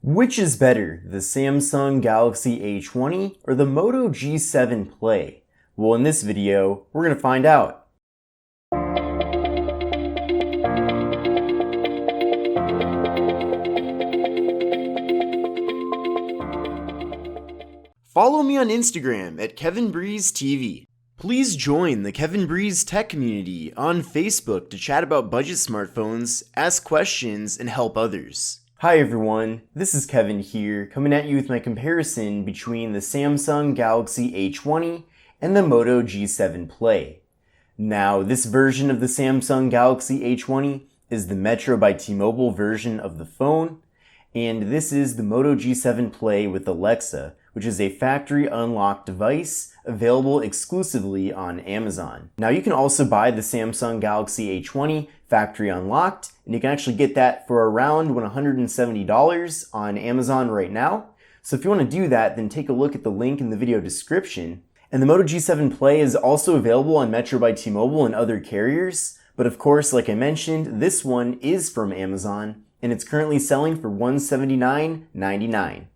Which is better, the Samsung Galaxy A20 or the Moto G7 Play? Well, in this video, we're going to find out. Follow me on Instagram at KevinBreezeTV. Please join the Kevin Breeze Tech community on Facebook to chat about budget smartphones, ask questions, and help others. Hi everyone, this is Kevin here, coming at you with my comparison between the Samsung Galaxy A20 and the Moto G7 Play. Now, this version of the Samsung Galaxy A20 is the Metro by T-Mobile version of the phone, and this is the Moto G7 Play with Alexa, which is a factory unlocked device available exclusively on Amazon. Now, you can also buy the Samsung Galaxy A20 factory unlocked, and you can actually get that for around $170 on Amazon right now. So if you want to do that, then take a look at the link in the video description. And the Moto G7 Play is also available on Metro by T-Mobile and other carriers, but of course, like I mentioned, this one is from Amazon, and it's currently selling for $179.99.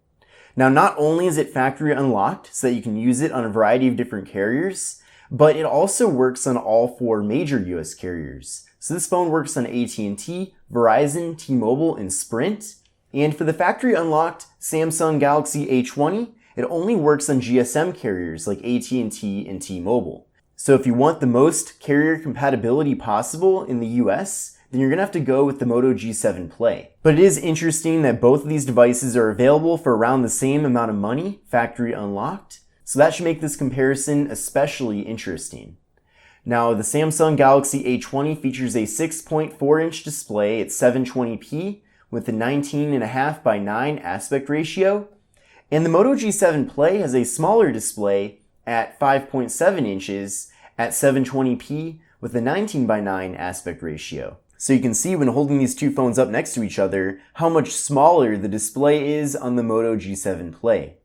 Now, not only is it factory unlocked so that you can use it on a variety of different carriers, but it also works on all 4 major US carriers. So this phone works on AT&T, Verizon, T-Mobile, and Sprint. And for the factory unlocked Samsung Galaxy A20, it only works on GSM carriers like AT&T and T-Mobile. So if you want the most carrier compatibility possible in the US, then you're going to have to go with the Moto G7 Play. But it is interesting that both of these devices are available for around the same amount of money, factory unlocked, so that should make this comparison especially interesting. Now, the Samsung Galaxy A20 features a 6.4-inch display at 720p with a 19.5 by 9 aspect ratio, and the Moto G7 Play has a smaller display at 5.7 inches at 720p with a 19 by 9 aspect ratio. So you can see when holding these two phones up next to each other how much smaller the display is on the Moto G7 Play.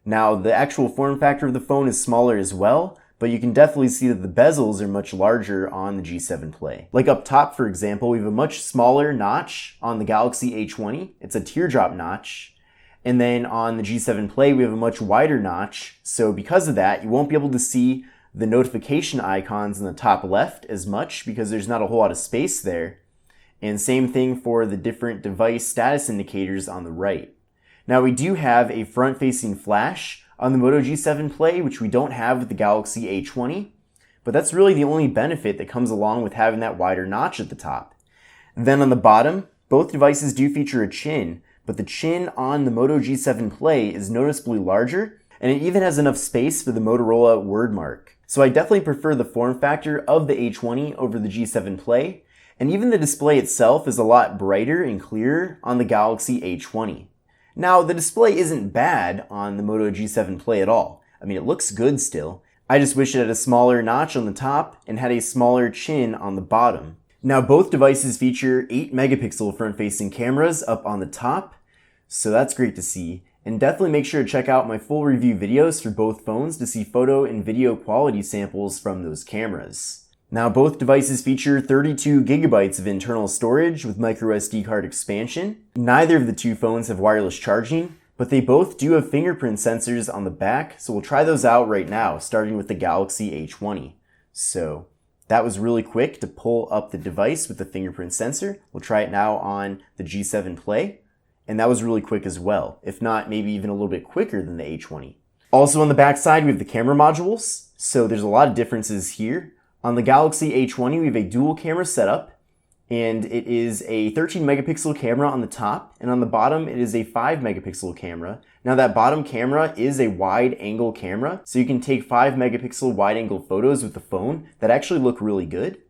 Now, the actual form factor of the phone is smaller as well, but you can definitely see that the bezels are much larger on the G7 Play. Like up top, for example, we have a much smaller notch on the Galaxy A20. It's a teardrop notch. And then on the G7 Play, we have a much wider notch. So because of that, you won't be able to see the notification icons in the top left as much because there's not a whole lot of space there. And same thing for the different device status indicators on the right. Now, we do have a front-facing flash on the Moto G7 Play, which we don't have with the Galaxy A20, but that's really the only benefit that comes along with having that wider notch at the top. Then on the bottom, both devices do feature a chin, but the chin on the Moto G7 Play is noticeably larger, and it even has enough space for the Motorola word mark. So I definitely prefer the form factor of the A20 over the G7 Play, and even the display itself is a lot brighter and clearer on the Galaxy A20. Now, the display isn't bad on the Moto G7 Play at all. I mean, it looks good still. I just wish it had a smaller notch on the top and had a smaller chin on the bottom. Now, both devices feature 8 megapixel front-facing cameras up on the top, so that's great to see. And definitely make sure to check out my full review videos for both phones to see photo and video quality samples from those cameras. Now, both devices feature 32 gigabytes of internal storage with microSD card expansion. Neither of the two phones have wireless charging, but they both do have fingerprint sensors on the back, so we'll try those out right now, starting with the Galaxy A20. So, that was really quick to pull up the device with the fingerprint sensor. We'll try it now on the G7 Play, and that was really quick as well, if not maybe even a little bit quicker than the A20. Also on the back side, we have the camera modules, so there's a lot of differences here. On the Galaxy A20, we have a dual camera setup, and it is a 13 megapixel camera on the top, and on the bottom, it is a 5 megapixel camera. Now, that bottom camera is a wide angle camera, so you can take 5 megapixel wide angle photos with the phone that actually look really good.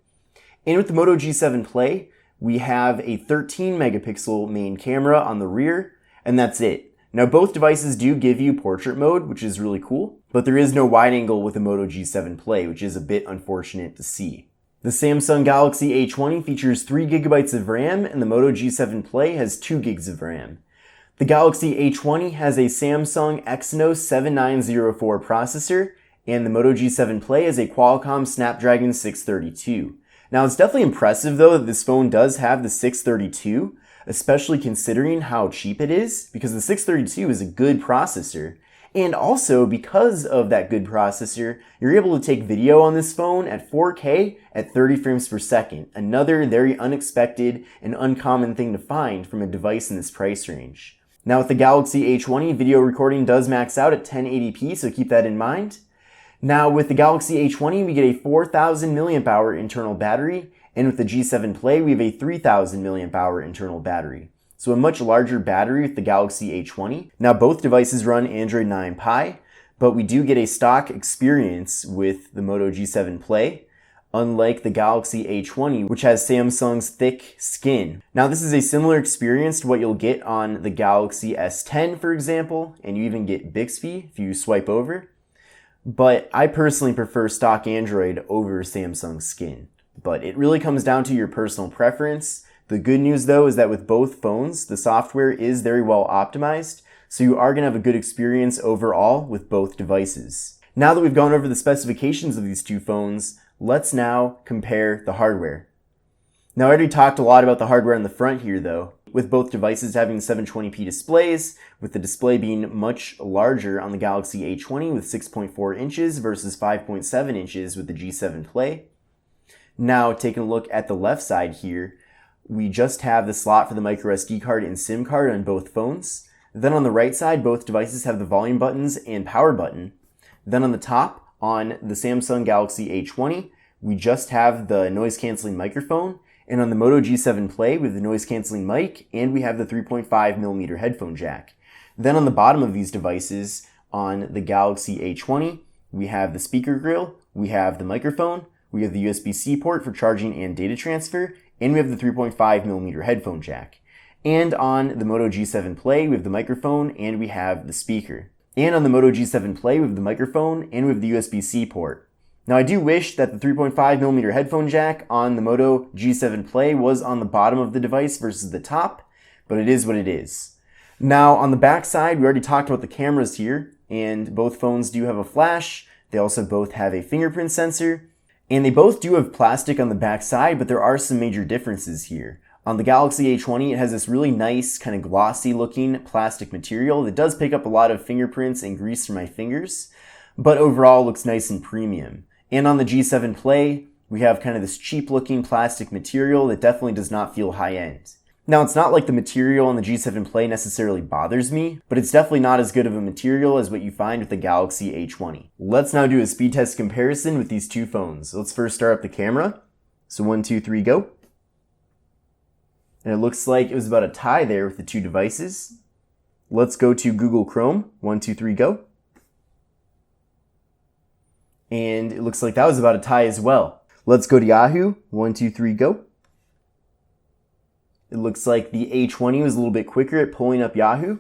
And with the Moto G7 Play, we have a 13 megapixel main camera on the rear, and that's it. Now, both devices do give you portrait mode, which is really cool, but there is no wide angle with the Moto G7 Play, which is a bit unfortunate to see. The Samsung Galaxy A20 features 3 gigabytes of RAM, and the Moto G7 Play has 2 gigs of RAM. The Galaxy A20 has a Samsung Exynos 7904 processor, and the Moto G7 Play has a Qualcomm Snapdragon 632. Now, it's definitely impressive, though, that this phone does have the 632, especially considering how cheap it is, because the 632 is a good processor. And also, because of that good processor, you're able to take video on this phone at 4K at 30 frames per second. Another very unexpected and uncommon thing to find from a device in this price range. Now with the Galaxy A20, video recording does max out at 1080p, so keep that in mind. Now with the Galaxy A20, we get a 4,000 mAh internal battery, and with the G7 Play, we have a 3,000 mAh internal battery. So a much larger battery with the Galaxy A20. Now both devices run Android 9 Pie, but we do get a stock experience with the Moto G7 Play, unlike the Galaxy A20, which has Samsung's thick skin. Now this is a similar experience to what you'll get on the Galaxy S10, for example, and you even get Bixby if you swipe over. But I personally prefer stock Android over Samsung's skin. But it really comes down to your personal preference. The good news though is that with both phones, the software is very well optimized, so you are going to have a good experience overall with both devices. Now that we've gone over the specifications of these two phones, let's now compare the hardware. Now I already talked a lot about the hardware on the front here though, with both devices having 720p displays, with the display being much larger on the Galaxy A20 with 6.4 inches versus 5.7 inches with the G7 Play. Now taking a look at the left side here, we just have the slot for the microSD card and SIM card on both phones. Then on the right side, both devices have the volume buttons and power button. Then on the top, on the Samsung Galaxy A20, we just have the noise canceling microphone. And on the Moto G7 Play, we have the noise canceling mic, and we have the 3.5mm headphone jack. Then on the bottom of these devices, on the Galaxy A20, we have the speaker grill, we have the microphone, we have the USB-C port for charging and data transfer, and we have the 3.5mm headphone jack. And on the Moto G7 Play, we have the microphone and we have the speaker. And on the Moto G7 Play, we have the microphone and we have the USB-C port. Now I do wish that the 3.5mm headphone jack on the Moto G7 Play was on the bottom of the device versus the top, but it is what it is. Now on the back side, we already talked about the cameras here, and both phones do have a flash. They also both have a fingerprint sensor. And they both do have plastic on the back side, but there are some major differences here. On the Galaxy A20, it has this really nice, kind of glossy looking plastic material that does pick up a lot of fingerprints and grease from my fingers, but overall looks nice and premium. And on the G7 Play, we have kind of this cheap looking plastic material that definitely does not feel high end. Now it's not like the material on the G7 Play necessarily bothers me, but it's definitely not as good of a material as what you find with the Galaxy A20. Let's now do a speed test comparison with these two phones. Let's first start up the camera. So 1, 2, 3, go. And it looks like it was about a tie there with the two devices. Let's go to Google Chrome. 1, 2, 3, go. And it looks like that was about a tie as well. Let's go to Yahoo. 1, 2, 3, go. It looks like the A20 was a little bit quicker at pulling up Yahoo.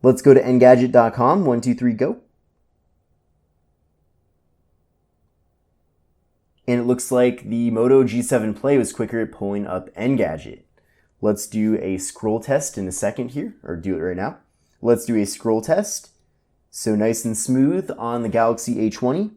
Let's go to Engadget.com. 1, 2, 3, go. And it looks like the Moto G7 Play was quicker at pulling up Engadget. Let's do a scroll test in a second here, or do it right now. Let's do a scroll test. So nice and smooth on the Galaxy A20.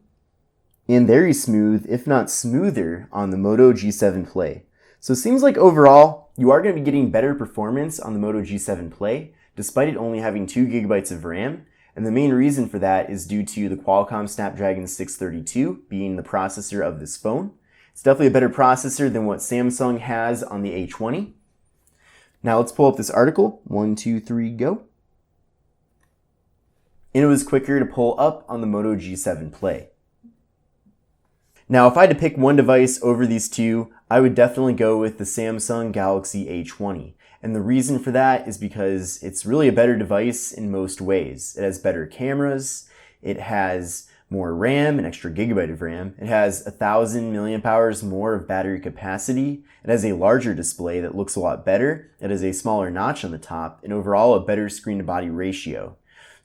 And very smooth, if not smoother, on the Moto G7 Play. So it seems like overall, you are going to be getting better performance on the Moto G7 Play, despite it only having 2GB of RAM. And the main reason for that is due to the Qualcomm Snapdragon 632 being the processor of this phone. It's definitely a better processor than what Samsung has on the A20. Now let's pull up this article. 1, 2, 3, go. And it was quicker to pull up on the Moto G7 Play. Now, if I had to pick one device over these two, I would definitely go with the Samsung Galaxy A20. And the reason for that is because it's really a better device in most ways. It has better cameras, it has more RAM, an extra gigabyte of RAM, it has 1,000 mAh more of battery capacity, it has a larger display that looks a lot better, it has a smaller notch on the top, and overall a better screen-to-body ratio.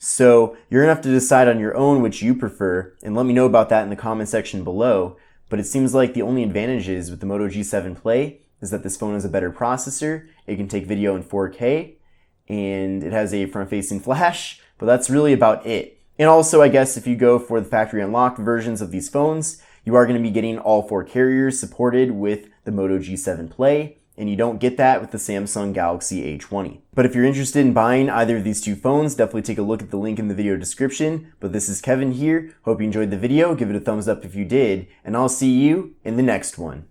So you're going to have to decide on your own which you prefer, and let me know about that in the comment section below. But it seems like the only advantages with the Moto G7 Play is that this phone has a better processor, it can take video in 4K, and it has a front-facing flash, but that's really about it. And also, I guess if you go for the factory unlocked versions of these phones, you are going to be getting all 4 carriers supported with the Moto G7 Play, and you don't get that with the Samsung Galaxy A20. But if you're interested in buying either of these two phones, definitely take a look at the link in the video description. But this is Kevin here. Hope you enjoyed the video. Give it a thumbs up if you did, and I'll see you in the next one.